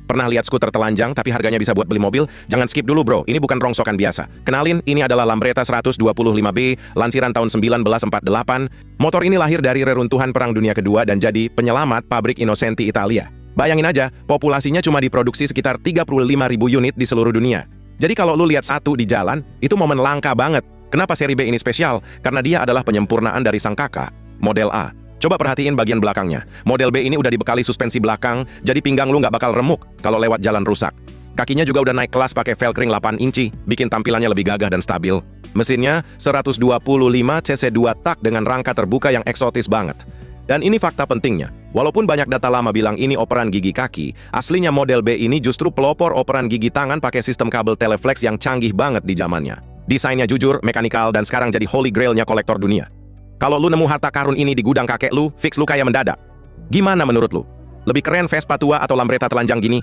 Pernah lihat skuter telanjang tapi harganya bisa buat beli mobil? Jangan skip dulu bro, ini bukan rongsokan biasa. Kenalin, ini adalah Lambretta 125B, lansiran tahun 1948. Motor ini lahir dari reruntuhan Perang Dunia Kedua dan jadi penyelamat pabrik Innocenti Italia. Bayangin aja, populasinya cuma diproduksi sekitar 35.000 unit di seluruh dunia. Jadi kalau lu lihat satu di jalan, itu momen langka banget. Kenapa seri B ini spesial? Karena dia adalah penyempurnaan dari sang kakak, model A. Coba perhatiin bagian belakangnya. Model B ini udah dibekali suspensi belakang, jadi pinggang lu nggak bakal remuk kalau lewat jalan rusak. Kakinya juga udah naik kelas pakai velcring 8 inci, bikin tampilannya lebih gagah dan stabil. Mesinnya 125 cc 2 tak dengan rangka terbuka yang eksotis banget. Dan ini fakta pentingnya. Walaupun banyak data lama bilang ini operan gigi kaki, aslinya model B ini justru pelopor operan gigi tangan pakai sistem kabel teleflex yang canggih banget di zamannya. Desainnya jujur, mekanikal, dan sekarang jadi holy grailnya kolektor dunia. Kalau lu nemu harta karun ini di gudang kakek lu, fix lu kaya mendadak. Gimana menurut lu? Lebih keren Vespa tua atau Lambretta telanjang gini?